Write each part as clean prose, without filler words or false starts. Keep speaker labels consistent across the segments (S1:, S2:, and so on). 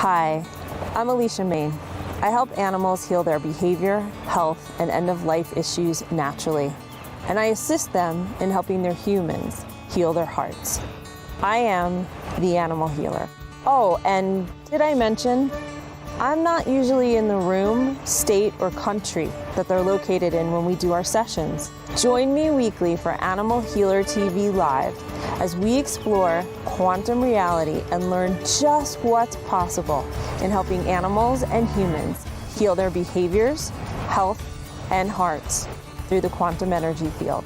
S1: Hi, I'm Alicia Main. I help animals heal their behavior, health, and end-of-life issues naturally. And I assist them in helping their humans heal their hearts. I am the animal healer. Oh, and did I mention, I'm not usually in the room, state, or country that they're located in when we do our sessions. Join me weekly for Animal Healer TV Live as we explore quantum reality and learn just what's possible in helping animals and humans heal their behaviors, health, and hearts through the quantum energy field.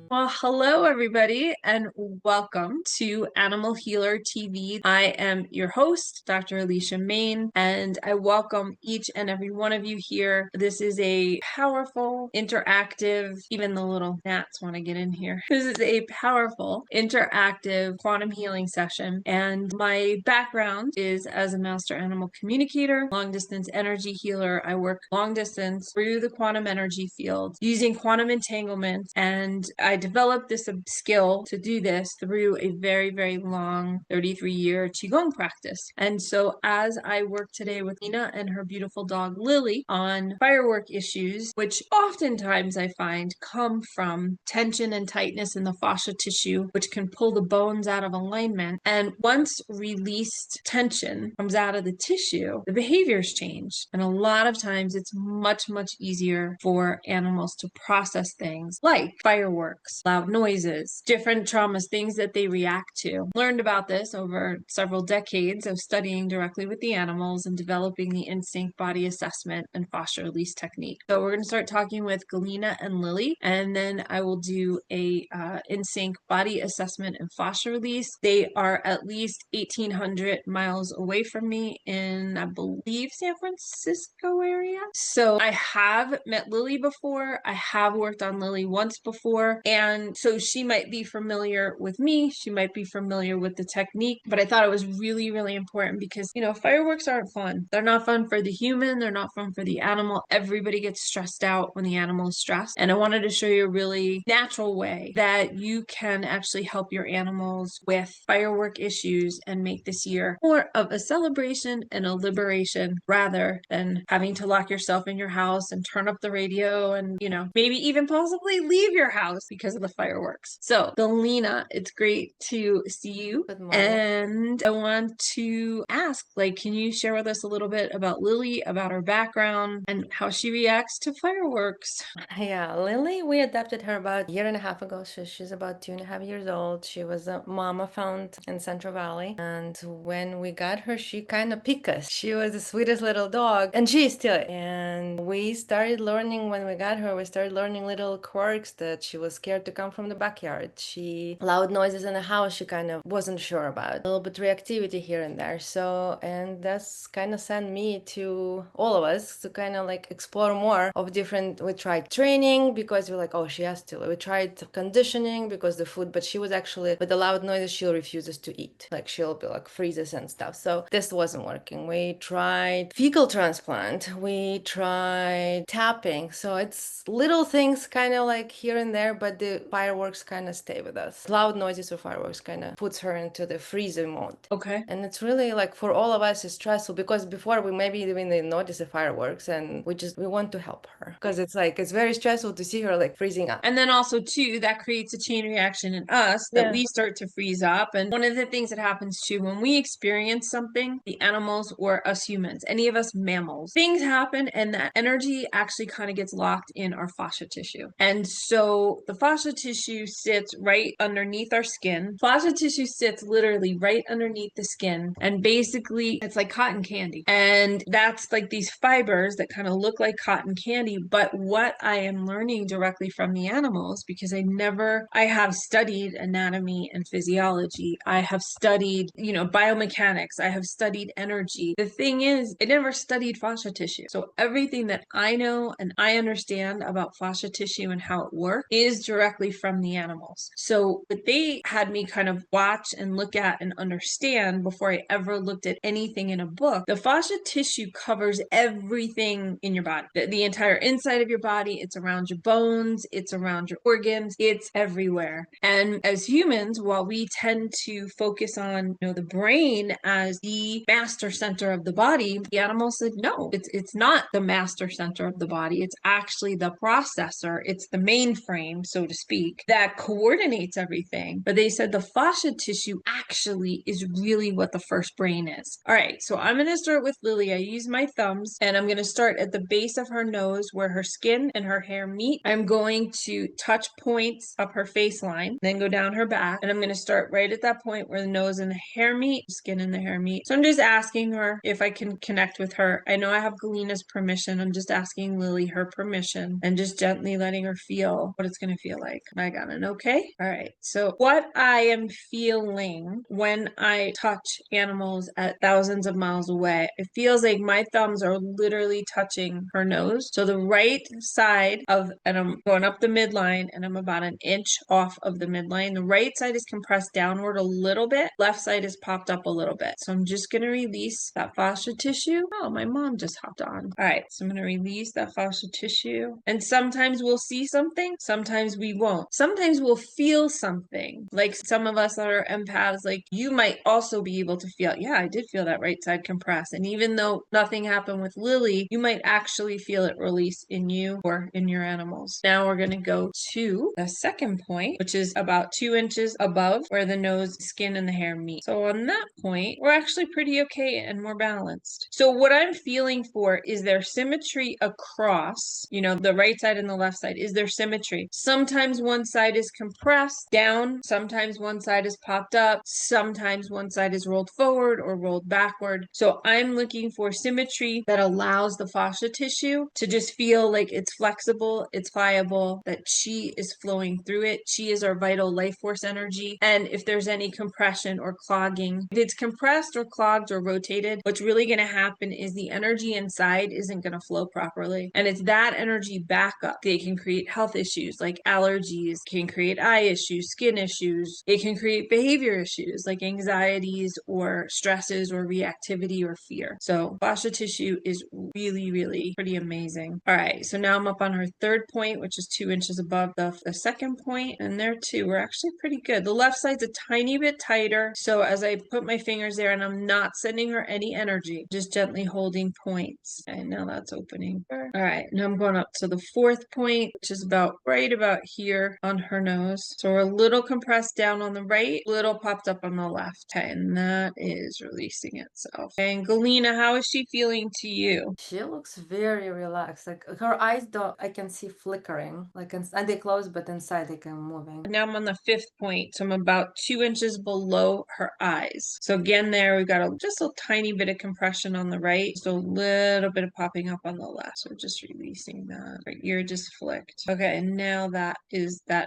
S1: Well, hello everybody, and welcome to Animal Healer TV. I am your host, Dr. Alicia Main, and I welcome each and every one of you here. This is a powerful, interactive, even the little gnats want to get in here. This is a powerful, interactive quantum healing session, and my background is as a master animal communicator, long distance energy healer. I work long distance through the quantum energy field using quantum entanglement, and I developed this skill to do this through a very, very long 33-year Qigong practice. And so as I work today with Nina and her beautiful dog Lily on firework issues, which oftentimes I find come from tension and tightness in the fascia tissue, which can pull the bones out of alignment. And once released tension comes out of the tissue, the behaviors change. And a lot of times it's much, much easier for animals to process things like fireworks, loud noises, different traumas, things that they react to. Learned about this over several decades of studying directly with the animals and developing the instinct body assessment and fascia release technique. So we're going to start talking with Galina and Lily, and then I will do a instinct body assessment and fascia release. They are at least 1,800 miles away from me in, I believe, San Francisco area. So I have met Lily before. I have worked on Lily once before. And so she might be familiar with me. She might be familiar with the technique, but I thought it was really, really important because, fireworks aren't fun. They're not fun for the human. They're not fun for the animal. Everybody gets stressed out when the animal is stressed. And I wanted to show you a really natural way that you can actually help your animals with firework issues and make this year more of a celebration and a liberation rather than having to lock yourself in your house and turn up the radio and, maybe even possibly leave your house because of the fireworks. So, Galina, it's great to see you.
S2: Good morning.
S1: And I want to ask, can you share with us a little bit about Lily, about her background, and how she reacts to fireworks?
S2: Yeah, Lily, we adopted her about a year and a half ago. So she's about 2.5 years old. She was a mama found in Central Valley. And when we got her, she kind of picked us. She was the sweetest little dog, and she is still. And we started learning when we got her, we started learning little quirks that she was scared to come from the backyard. She loud noises in the house, she kind of wasn't sure about. A little bit reactivity here and there. So, and that's kind of sent me to all of us to kind of explore more of different. We tried training because we're like, oh, she has to. We tried conditioning because the food, but she was actually, with the loud noises, she refuses to eat. She'll be freezes and stuff. So this wasn't working. We tried fecal transplant. We tried tapping. So it's little things kind of here and there, but the fireworks kind of stay with us. Loud noises of fireworks kind of puts her into the freezer mode.
S1: Okay.
S2: And it's really for all of us, it's stressful because before we maybe even didn't notice the fireworks, and we want to help her because it's very stressful to see her freezing up.
S1: And then also too, that creates a chain reaction in us that we start to freeze up. And one of the things that happens too, when we experience something, the animals or us humans, any of us mammals, things happen and that energy actually kind of gets locked in our fascia tissue. And so the fascia tissue sits right underneath our skin. Fascia tissue sits literally right underneath the skin. And basically it's like cotton candy. And that's these fibers that kind of look like cotton candy. But what I am learning directly from the animals, because I have studied anatomy and physiology. I have studied, biomechanics. I have studied energy. The thing is, I never studied fascia tissue. So everything that I know and I understand about fascia tissue and how it works is directly from the animals. So what they had me kind of watch and look at and understand before I ever looked at anything in a book, the fascia tissue covers everything in your body. The entire inside of your body, it's around your bones, it's around your organs, it's everywhere. And as humans, while we tend to focus on, the brain as the master center of the body, the animal said, no, it's not the master center of the body. It's actually the processor. It's the mainframe, so to speak, that coordinates everything. But they said the fascia tissue actually is really what the first brain is. All right, so I'm going to start with Lily. I use my thumbs, and I'm going to start at the base of her nose where her skin and her hair meet. I'm going to touch points up her face line, then go down her back, and I'm going to start right at that point where the nose and the hair meet, skin and the hair meet. So I'm just asking her if I can connect with her. I know I have Galina's permission. I'm just asking Lily her permission and just gently letting her feel what it's going to feel like. I got an okay? All right. So what I am feeling when I touch animals at thousands of miles away, it feels like my thumbs are literally touching her nose. So the right side and I'm going up the midline, and I'm about an inch off of the midline. The right side is compressed downward a little bit. Left side is popped up a little bit. So I'm just going to release that fascia tissue. Oh, my mom just hopped on. All right. So I'm going to release that fascia tissue. And sometimes we'll see something. Sometimes we won't. Sometimes we'll feel something. Like some of us that are empaths, like you might also be able to feel, yeah, I did feel that right side compress. And even though nothing happened with Lily, you might actually feel it release in you or in your animals. Now we're going to go to the second point, which is about 2 inches above where the nose, skin, and the hair meet. So on that point, we're actually pretty okay and more balanced. So what I'm feeling for is there symmetry across, the right side and the left side. Is there symmetry? Sometimes one side is compressed down, sometimes one side is popped up, sometimes one side is rolled forward or rolled backward. So I'm looking for symmetry that allows the fascia tissue to just feel like it's flexible, it's pliable, that chi is flowing through it. Chi is our vital life force energy. And if there's any compression or clogging, if it's compressed or clogged or rotated, what's really going to happen is the energy inside isn't going to flow properly. And it's that energy backup. They can create health issues like allergies, can create eye issues, skin issues. It can create behavior issues like anxieties or stresses or reactivity or fear. So fascia tissue is really, really pretty amazing. All right, so now I'm up on her third point, which is 2 inches above the second point. And there too, we're actually pretty good. The left side's a tiny bit tighter. So as I put my fingers there and I'm not sending her any energy, just gently holding points. And now that's opening. All right, now I'm going up to the fourth point, which is right about here on her nose. So we're a little compressed down on the right, little popped up on the left. Okay, and that is releasing itself. And Galina, how is she feeling to you?
S2: She looks very relaxed. Like her eyes, though, I can see flickering. And they close, but inside they can moving.
S1: Now I'm on the fifth point, so I'm about 2 inches below her eyes. So again, there we've got just a tiny bit of compression on the right, just a little bit of popping up on the left. So just releasing that. Her ear just flicked. Okay, and now that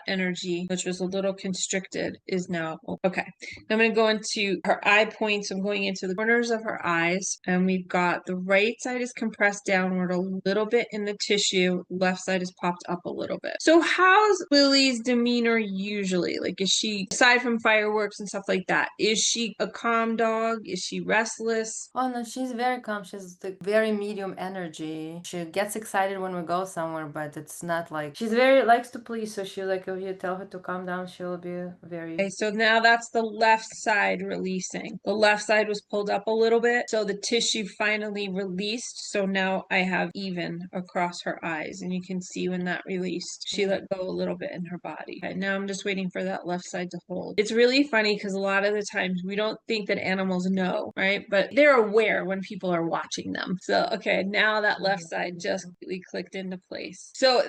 S1: energy, which was a little constricted, is now okay. Now I'm going to go into her eye points. I'm going into the corners of her eyes, and we've got the right side is compressed downward a little bit in the tissue, left side is popped up a little bit. So how's Lily's demeanor usually? Like, is she, aside from fireworks and stuff like that, is she a calm dog? Is she restless?
S2: Oh no, she's very calm. She's the very medium energy. She gets excited when we go somewhere, but it's not like she's very likes to please. So she like if you tell her to calm down, she'll be very.
S1: Okay, so now that's the left side releasing. The left side was pulled up a little bit, so the tissue finally released. So now I have even across her eyes, and you can see when that released, she let go a little bit in her body. Okay, now I'm just waiting for that left side to hold. It's really funny because a lot of the times we don't think that animals know, right? But they're aware when people are watching them. So, okay, now that left side just completely clicked into place. So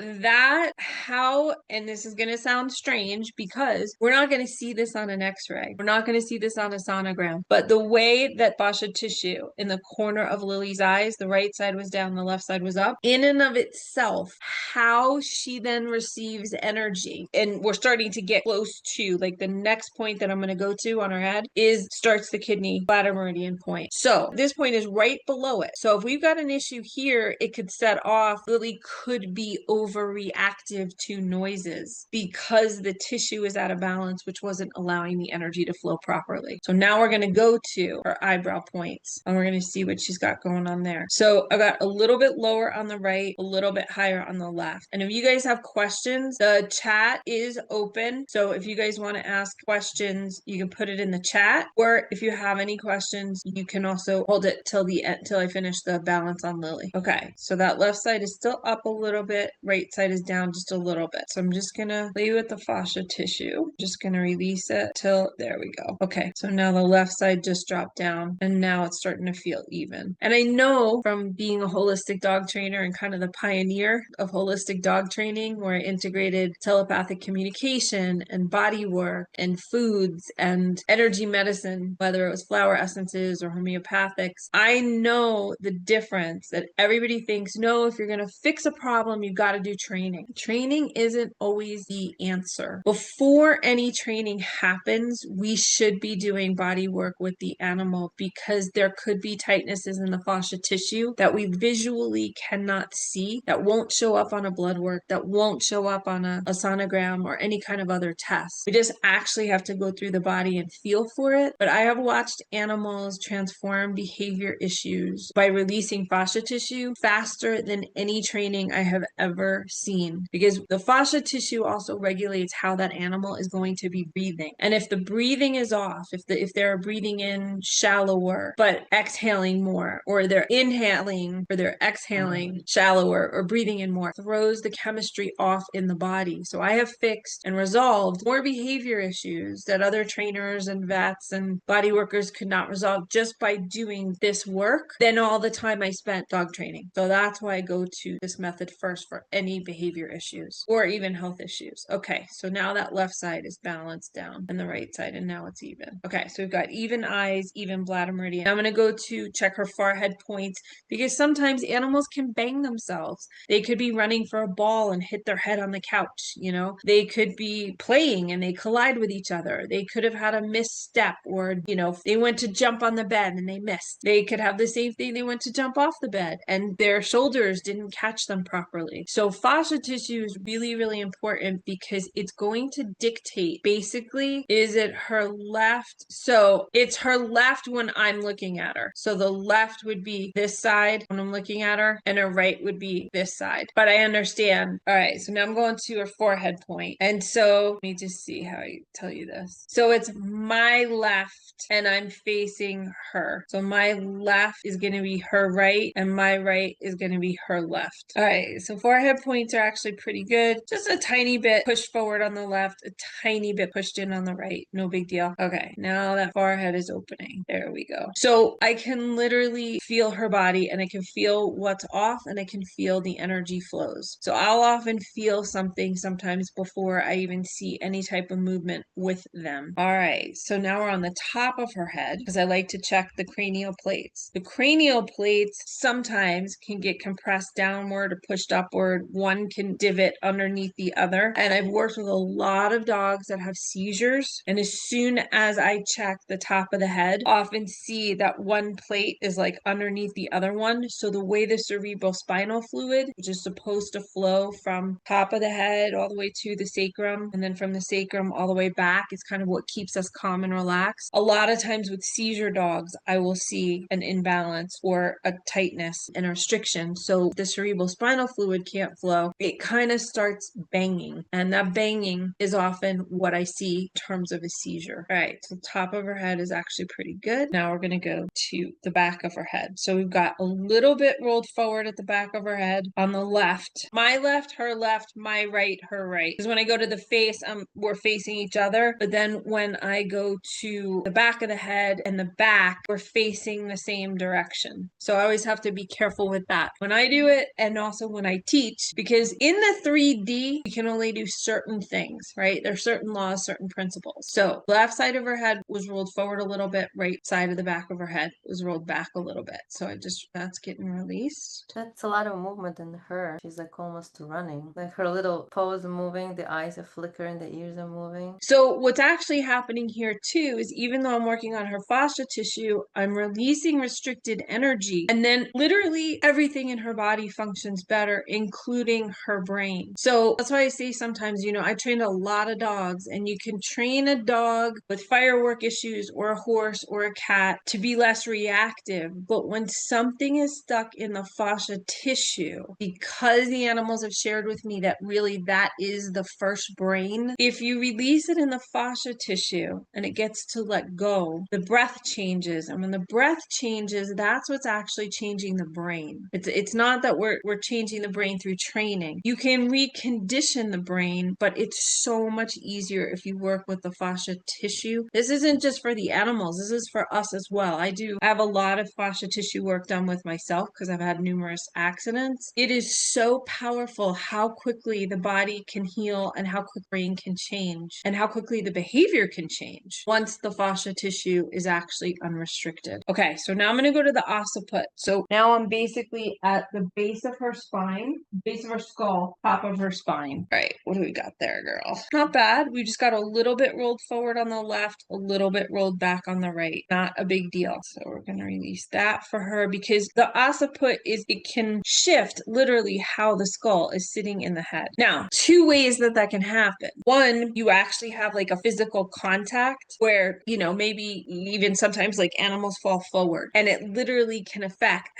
S1: and this is going to sound strange because we're not going to see this on an x-ray. We're not going to see this on a sonogram. But the way that fascia tissue in the corner of Lily's eyes, the right side was down, the left side was up, in and of itself, how she then receives energy. And we're starting to get close to, like, the next point that I'm going to go to on her head starts the kidney bladder meridian point. So this point is right below it. So if we've got an issue here, it could set off, Lily could be overreactive two noises because the tissue is out of balance, which wasn't allowing the energy to flow properly. So now we're going to go to her eyebrow points and we're going to see what she's got going on there. So I got a little bit lower on the right, a little bit higher on the left. And if you guys have questions, the chat is open. So if you guys want to ask questions, you can put it in the chat. Or if you have any questions, you can also hold it till the end, till I finish the balance on Lily. Okay, so that left side is still up a little bit. Right side is down just a little bit. So I'm just gonna play with the fascia tissue. Just gonna release it till, there we go. Okay, so now the left side just dropped down and now it's starting to feel even. And I know from being a holistic dog trainer and kind of the pioneer of holistic dog training, where I integrated telepathic communication and body work and foods and energy medicine, whether it was flower essences or homeopathics, I know the difference that everybody thinks, no, if you're going to fix a problem, you got to do training. Training isn't always the answer. Before any training happens, we should be doing body work with the animal because there could be tightnesses in the fascia tissue that we visually cannot see, that won't show up on a blood work, that won't show up on a sonogram or any kind of other test. We just actually have to go through the body and feel for it. But I have watched animals transform behavior issues by releasing fascia tissue faster than any training I have ever seen, because the fascia tissue also regulates how that animal is going to be breathing. And if the breathing is off, if they're breathing in shallower but exhaling more, or they're inhaling or they're exhaling shallower or breathing in more, throws the chemistry off in the body. So I have fixed and resolved more behavior issues that other trainers and vets and body workers could not resolve just by doing this work than all the time I spent dog training. So that's why I go to this method first for any behavior issues or even health issues. Okay, so now that left side is balanced down and the right side, and now it's even. Okay, so we've got even eyes, even bladder meridian. I'm going to go to check her forehead points because sometimes animals can bang themselves. They could be running for a ball and hit their head on the couch, you know? They could be playing and they collide with each other. They could have had a misstep, or, you know, they went to jump on the bed and they missed. They could have the same thing. They went to jump off the bed and their shoulders didn't catch them properly. So fascia tissue is really, really important because it's going to dictate, basically, is it her left? So it's her left when I'm looking at her. So the left would be this side when I'm looking at her, and her right would be this side. But I understand. All right, so now I'm going to her forehead point. And so let me just see how I tell you this. So it's my left and I'm facing her. So my left is going to be her right and my right is going to be her left. All right, so forehead points are actually pretty good. Just a tiny bit pushed forward on the left, a tiny bit pushed in on the right. No big deal. Okay, now that forehead is opening. There we go. So I can literally feel her body and I can feel what's off and I can feel the energy flows. So I'll often feel something sometimes before I even see any type of movement with them. All right, so now we're on the top of her head because I like to check the cranial plates. The cranial plates sometimes can get compressed downward or pushed upward. One can divot underneath the other. And I've worked with a lot of dogs that have seizures. And as soon as I check the top of the head, often see that one plate is like underneath the other one. So the way the cerebral spinal fluid, which is supposed to flow from top of the head all the way to the sacrum, and then from the sacrum all the way back, is kind of what keeps us calm and relaxed. A lot of times with seizure dogs, I will see an imbalance or a tightness and a restriction. So the cerebral spinal fluid can't flow. It kind of starts banging, and that banging is often what I see in terms of a seizure. All right, so top of her head is actually pretty good. Now we're going to go to the back of her head. So we've got a little bit rolled forward at the back of her head on the left. My left, her left, my right, her right. Because when I go to the face, we're facing each other. But then when I go to the back of the head and the back, we're facing the same direction. So I always have to be careful with that when I do it and also when I teach, because in the 3D, we can only do certain things, right? There's certain laws, certain principles. So left side of her head was rolled forward a little bit, right side of the back of her head was rolled back a little bit. So that's getting released.
S2: That's a lot of movement in her. She's like almost running. Like her little paws are moving, the eyes are flickering, the ears are moving.
S1: So what's actually happening here too is, even though I'm working on her fascia tissue, I'm releasing restricted energy. And then literally everything in her body functions better, including her brain. brain. So that's why I say sometimes, I trained a lot of dogs, and you can train a dog with firework issues or a horse or a cat to be less reactive. But when something is stuck in the fascia tissue, because the animals have shared with me that really that is the first brain, if you release it in the fascia tissue and it gets to let go, the breath changes. And when the breath changes, that's what's actually changing the brain. It's not that we're changing the brain through training. You can recondition the brain, but it's so much easier if you work with the fascia tissue. This isn't just for the animals, this is for us as well. I have a lot of fascia tissue work done with myself because I've had numerous accidents. It is so powerful how quickly the body can heal and how quick brain can change and how quickly the behavior can change once the fascia tissue is actually unrestricted. Okay, so now I'm going to go to the occiput. So now I'm basically at the base of her spine, base of her skull, top of her spine. All right, what do we got there, girl? Not bad. We just got a little bit rolled forward on the left, a little bit rolled back on the right. Not a big deal. So we're going to release that for her because the occiput it can shift literally how the skull is sitting in the head. Now, two ways that can happen. One, you actually have like a physical contact where, maybe even sometimes like animals fall forward, and it literally can affect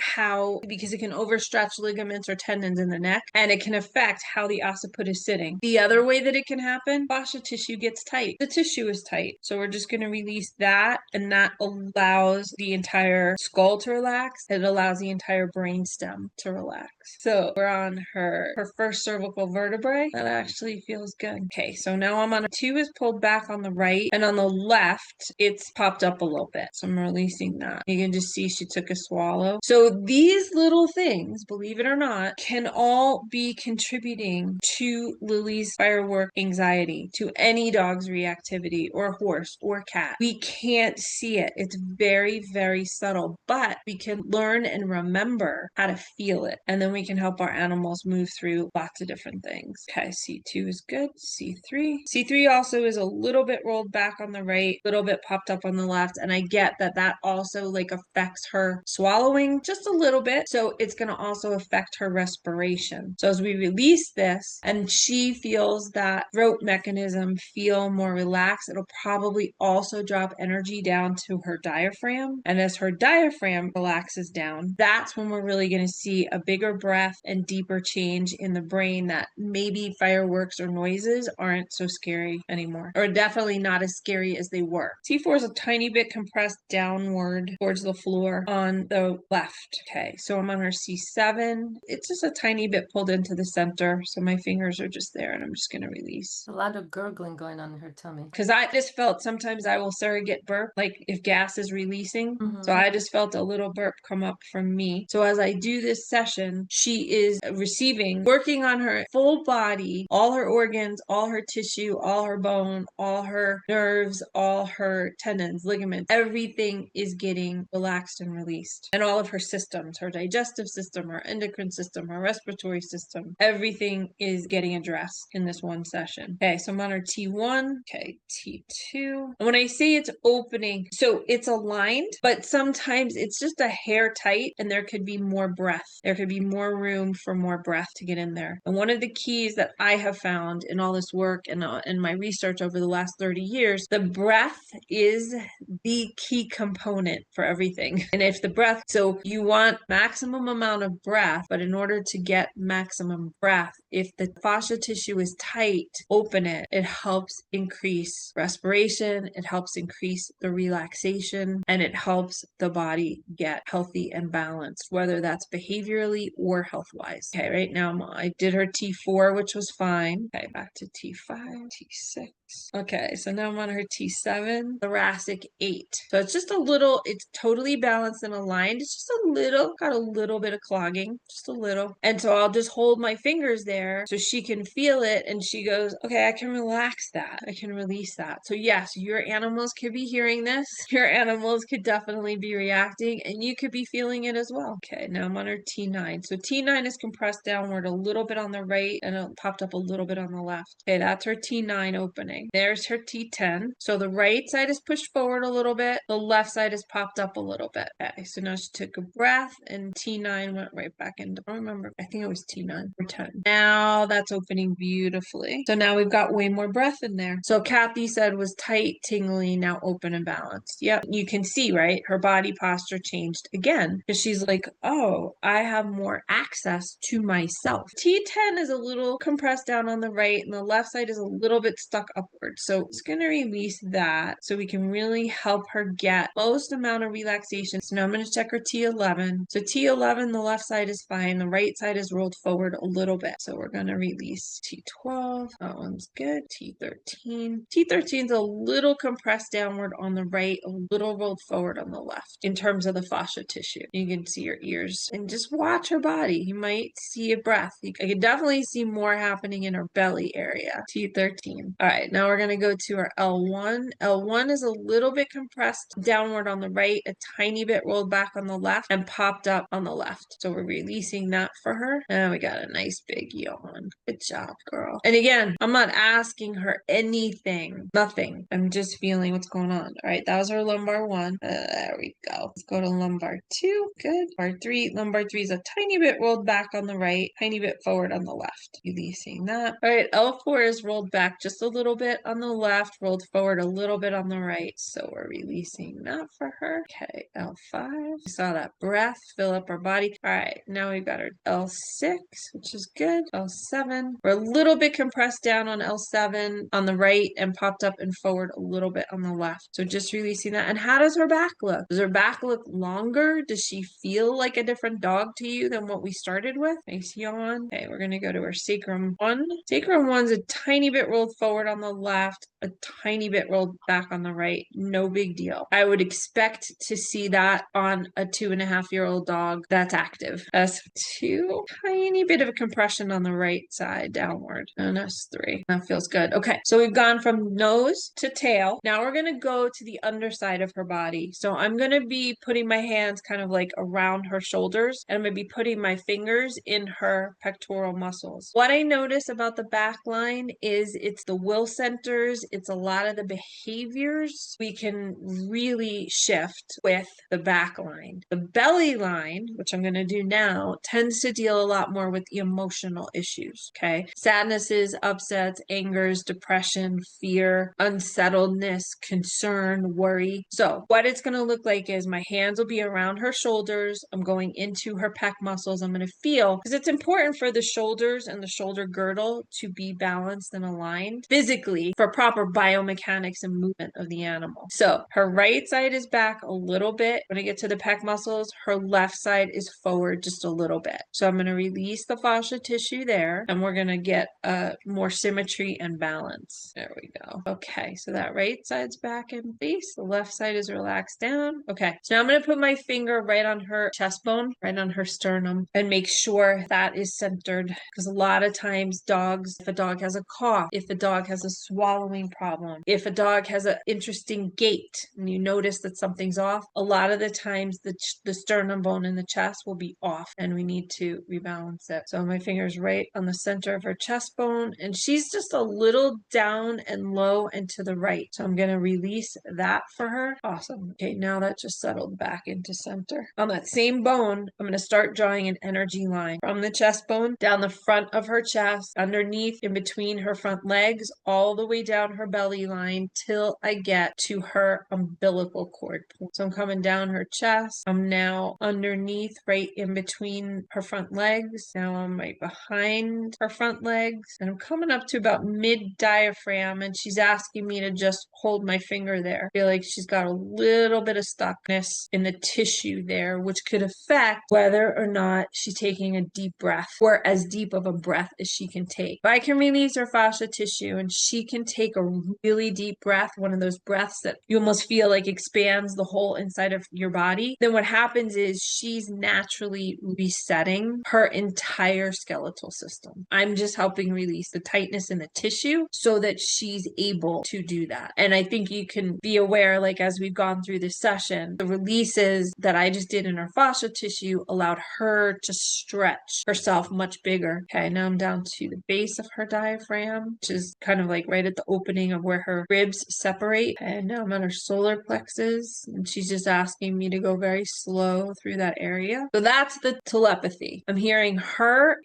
S1: because it can overstretch ligaments or tendons in the neck, and it can affect how the occiput is sitting. The other way that it can happen, fascia tissue gets tight. The tissue is tight. So we're just going to release that, and that allows the entire skull to relax. It allows the entire brain stem to relax. So we're on her first cervical vertebrae. That actually feels good. Okay, so now I'm on 2 is pulled back on the right, and on the left, it's popped up a little bit. So I'm releasing that. You can just see she took a swallow. So these little things, believe it or not, can all be contributing to Lily's firework anxiety, to any dog's reactivity or horse or cat. We can't see it. It's very, very subtle, but we can learn and remember how to feel it. And then we can help our animals move through lots of different things. Okay, C2 is good. C3. C3 also is a little bit rolled back on the right, a little bit popped up on the left. And I get that also like affects her swallowing just a little bit. So it's going to also affect her respiration. So as we release this and she feels that throat mechanism feel more relaxed, it'll probably also drop energy down to her diaphragm. And as her diaphragm relaxes down, that's when we're really going to see a bigger breath and deeper change in the brain, that maybe fireworks or noises aren't so scary anymore, or definitely not as scary as they were. C4 is a tiny bit compressed downward towards the floor on the left. Okay, so I'm on her C7. It's just a tiny bit pulled into the center, so my fingers are just there, and I'm just going to release.
S2: A lot of gurgling going on in her tummy.
S1: Because I just felt sometimes I will surrogate burp, like if gas is releasing. So I just felt a little burp come up from me. So as I do this session, she is receiving, working on her full body, all her organs, all her tissue, all her bone, all her nerves, all her tendons, ligaments. Everything is getting relaxed and released. And all of her systems, her digestive system, her endocrine system, her respiratory system, everything is getting addressed in this one session. Okay, so I'm on her T1. Okay, T2. And when I say it's opening, so it's aligned, but sometimes it's just a hair tight and there could be more breath. There could be more room for more breath to get in there. And one of the keys that I have found in all this work and in my research over the last 30 years, the breath is the key component for everything. And if the breath, so you want maximum amount of breath, but in order to get maximum breath, if the fascia tissue is tight, open it. It helps increase respiration, it helps increase the relaxation, and it helps the body get healthy and balanced, whether that's behaviorally or health-wise. Okay, right now I did her T4, which was fine. Okay, back to T5, T6. Okay, so now I'm on her T7, thoracic 8. So it's just a little, it's totally balanced and aligned. It's just a little, got a little bit of clogging, just a little. And so I'll just hold my fingers there so she can feel it. And she goes, okay, I can relax that. I can release that. So yes, your animals could be hearing this. Your animals could definitely be reacting, and you could be feeling it as well. Okay, now I'm on her T9. So T9 is compressed downward a little bit on the right, and it popped up a little bit on the left. Okay, that's her T9 opening. There's her T10. So the right side is pushed forward a little bit. The left side is popped up a little bit. Okay, so now she took a breath, and T9 went right back into, I don't remember, I think it was T9 or 10. Now that's opening beautifully. So now we've got way more breath in there. So Kathy said was tight, tingly, now open and balanced. Yep, you can see, right? Her body posture changed again because she's like, oh, I have more access to myself. T10 is a little compressed down on the right and the left side is a little bit stuck upward. So it's going to release that so we can really help her get most amount of relaxation. So now I'm going to check her T11. So T11, the left side is fine. The right side is rolled forward a little bit. So we're going to release T12. That one's good. T13. T13 is a little compressed downward on the right, a little rolled forward on the left in terms of the fascia tissue. You can see her ears and just watch her body. You might see a breath. I can definitely see more happening in her belly area. T13. All right, now we're going to go to our L1. L1 is a little bit compressed downward on the right, a tiny bit rolled back on the left, and popped up on the left. So we're releasing that for her. And we got a nice big yawn. Good job, girl. And again, I'm not asking her anything. Nothing. I'm just feeling what's going on. All right, that was her lumbar 1. There we go. Let's go to lumbar 2. Good. Lumbar 3. Lumbar 3 is a tiny bit rolled back on the right, tiny bit forward on the left. Releasing that. All right, L4 is rolled back just a little bit on the left, rolled forward a little bit on the right. So we're releasing that for her. Okay, L5. We saw that breath fill up our body. All right, now we've got our L6, which is good. L7. We're a little bit compressed down on L7 on the right and popped up and forward a little bit on the left. So just releasing that. And how does her back look? Does her back look longer? Does she feel like a different dog to you than what we started with? Nice yawn. Okay, we're going to go to our sacrum 1. Sacrum 1's a tiny bit rolled forward on the left, a tiny bit rolled back on the right. No big deal. I would expect to see that on a 2.5-year-old dog that's active. S2, tiny bit of a compression on the right side downward. And S3. That feels good. Okay, so we've gone from nose to tail. Now we're going to go to the underside of her body. So I'm going to be putting my hands kind of like around her shoulders, and I'm going to be putting my fingers in her pectoral muscles. What I notice about the back line is it's the will centers, it's a lot of the behaviors we can really shift with the back line. The belly line, which I'm going to do now, tends to deal a lot more with emotional issues, okay? Sadnesses, upsets, angers, depression, fear, unsettledness, concern, worry. So what it's going to look like is my hands will be around her shoulders. I'm going into her pec muscles. I'm going to feel, because it's important for the shoulders and the shoulder girdle to be balanced and aligned physically for proper biomechanics and movement of the animal. So her right side is back a little bit. When I get to the pec muscles, her left side is forward just a little bit. So I'm going to release the fascia tissue there, and we're going to get more symmetry and balance. There we go. Okay, so that right side's back in place. The left side is relaxed down. Okay, so now I'm going to put my finger right on her chest bone, right on her sternum, and make sure that is centered, because a lot of times dogs, if a dog has a cough, if a dog has a swallowing problem, if a dog has an interesting gait and you notice that something's off, a lot of the times the sternum bone in the chest will be off and we need to rebalance it. So my finger's right on the center of her chest bone, and she's just a little down and low and to the right. So I'm going to release that for her. Awesome. Okay, now that just settled back into center. On that same bone, I'm going to start drawing an energy line from the chest bone down the front of her chest, underneath, in between her front legs, all the way down her belly line till I get to her umbilical cord point. So I'm coming down her chest. I'm now underneath, right in between her front legs. Now I'm right behind her front legs, and I'm coming up to about mid diaphragm, and she's asking me to just hold my finger there. I feel like she's got a little bit of stuckness in the tissue there, which could affect whether or not she's taking a deep breath, or as deep of a breath as she can take. If I can release her fascia tissue and she can take a really deep breath, one of those breaths that you almost feel like expands the whole inside of your body, then what happens is she's naturally resetting her entire skeletal system. I'm just helping release the tightness in the tissue so that she's able to do that. And I think you can be aware, like as we've gone through this session, the releases that I just did in her fascia tissue allowed her to stretch herself much bigger. Okay, now I'm down to the base of her diaphragm, which is kind of like right at the opening opening of where her ribs separate. And now I'm on her solar plexus, and she's just asking me to go very slow through that area. So that's the telepathy. I'm hearing her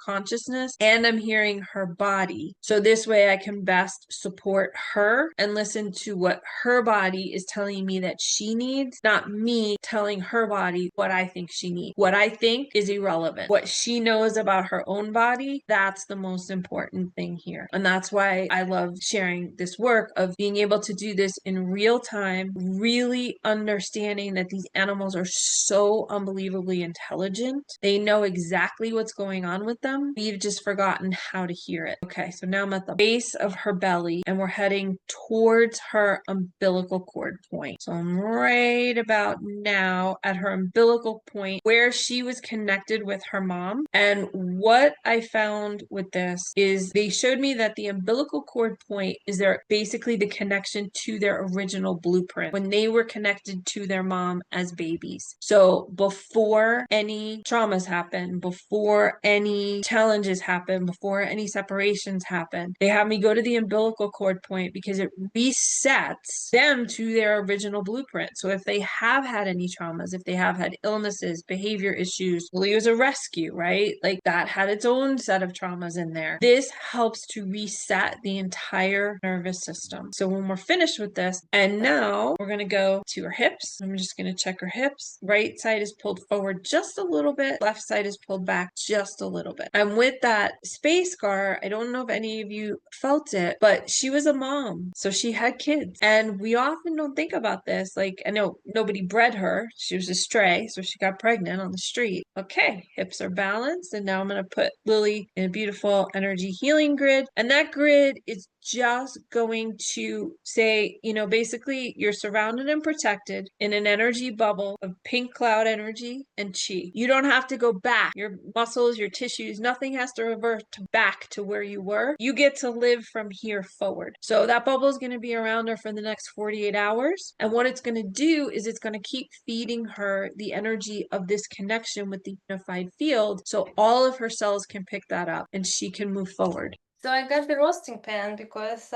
S1: consciousness, and I'm hearing her body. So this way I can best support her and listen to what her body is telling me that she needs, not me telling her body what I think she needs. What I think is irrelevant. What she knows about her own body, that's the most important thing here. And that's why I love sharing this work of being able to do this in real time, really understanding that these animals are so unbelievably intelligent. They know exactly what's going on with them. We've just forgotten how to hear it. Okay, so now I'm at the base of her belly and we're heading towards her umbilical cord point. So I'm right about now at her umbilical point where she was connected with her mom. And what I found with this is they showed me that the umbilical cord point is basically the connection to their original blueprint when they were connected to their mom as babies. So before any traumas happen, before any challenges happen, before any separations happen, they have me go to the umbilical cord point because it resets them to their original blueprint. So if they have had any traumas, if they have had illnesses, behavior issues, Lily was a rescue, right? Like that had its own set of traumas in there. This helps to reset the entire nervous system. So when we're finished with this, and now we're going to go to her hips. I'm just going to check her hips. Right side is pulled forward just a little bit. Left side is pulled back just a little bit. And with that space scar, I don't know if any of you felt it, but she was a mom. So she had kids. And we often don't think about this. Like, I know nobody bred her. She was a stray. So she got pregnant on the street. Okay, hips are balanced. And now I'm going to put Lily in a beautiful energy healing grid. And that grid is just going to say, basically you're surrounded and protected in an energy bubble of pink cloud energy and chi. You don't have to go back. Your muscles, your tissues, nothing has to revert back to where you were. You get to live from here forward. So that bubble is going to be around her for the next 48 hours. And what it's going to do is it's going to keep feeding her the energy of this connection with the unified field. So all of her cells can pick that up and she can move forward.
S2: So I got the roasting pan because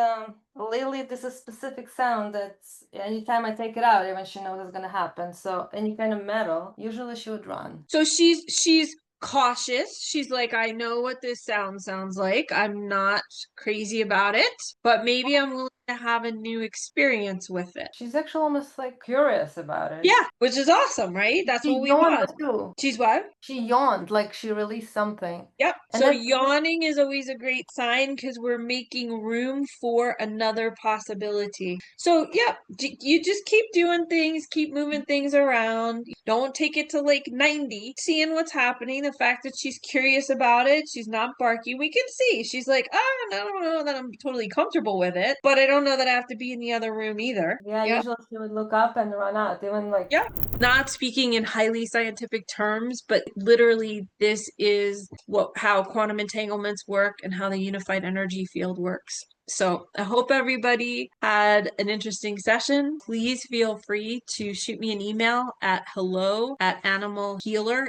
S2: Lily, this is a specific sound that's anytime I take it out, even she knows it's gonna happen. So any kind of metal, usually she would run.
S1: So she's cautious. She's like, I know what this sounds like. I'm not crazy about it, but maybe I'm willing to have a new experience with it.
S2: She's actually almost like curious about it.
S1: Yeah, which is awesome, right? That's
S2: She
S1: what we
S2: yawned
S1: want.
S2: too.
S1: She's what?
S2: She yawned like she released something.
S1: Yep.
S2: And
S1: So
S2: that's
S1: yawning is always a great sign because we're making room for another possibility. So, yep, you just keep doing things, keep moving things around. Don't take it to like 90, seeing what's happening. The fact that she's curious about it, she's not barky. We can see. She's like, oh, I don't know that I'm totally comfortable with it, but I don't know that I have to be in the other room either.
S2: yeah,
S1: Yep.
S2: usually she would look up and run out. Even like
S1: Yep. Not speaking in highly scientific terms, but literally this is how quantum entanglements work and how the unified energy field works. So I hope everybody had an interesting session. Please feel free to shoot me an email at hello@animalhealer,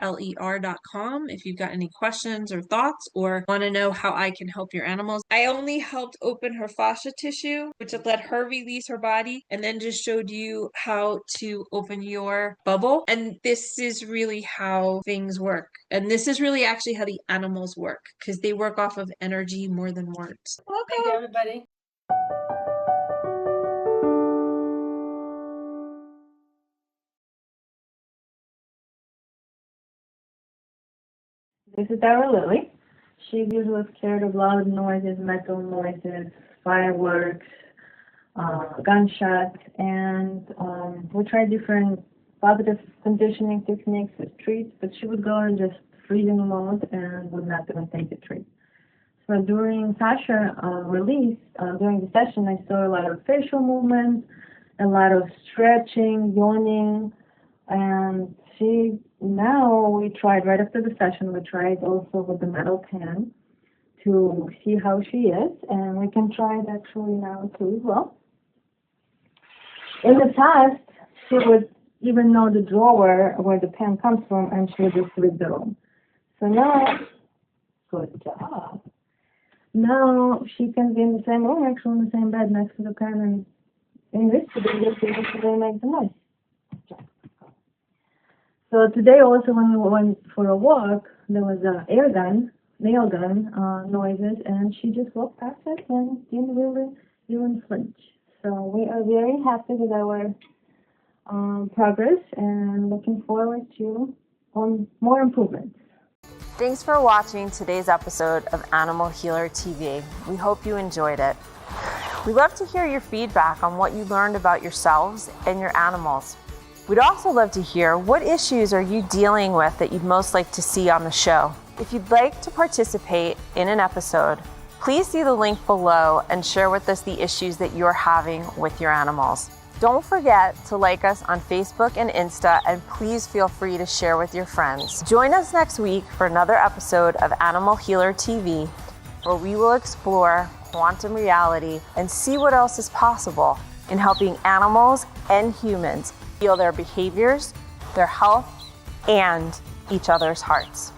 S1: HEELER.com if you've got any questions or thoughts or want to know how I can help your animals. I only helped open her fascia tissue, which let her release her body, and then just showed you how to open your bubble. And this is really how things work. And this is really actually how the animals work because they work off of energy more than words.
S2: thank you, everybody.
S3: This is our Lily. She's usually scared of loud noises, metal noises, fireworks, gunshots, and we tried different positive conditioning techniques with treats, but she would go in just freezing mode and would not even take the treat. So during Fascia release, during the session, I saw a lot of facial movements, a lot of stretching, yawning, and now we tried, right after the session, we tried also with the metal pan to see how she is, and we can try it actually now too as well. In the past, she would even know the drawer where the pen comes from, and she would just leave the room. So now, good job. Now she can be in the same room, actually in the same bed next to the pen, and in this today, they make the noise. So today also when we went for a walk, there was a nail gun noises, and she just walked past it and didn't really even flinch. So we are very happy with our progress and looking forward to more improvements.
S1: Thanks for watching today's episode of Animal Healer TV. We hope you enjoyed it. We'd love to hear your feedback on what you learned about yourselves and your animals. We'd also love to hear what issues are you dealing with that you'd most like to see on the show. If you'd like to participate in an episode, please see the link below and share with us the issues that you're having with your animals. Don't forget to like us on Facebook and Insta, and please feel free to share with your friends. Join us next week for another episode of Animal Healer TV, where we will explore quantum reality and see what else is possible in helping animals and humans heal their behaviors, their health, and each other's hearts.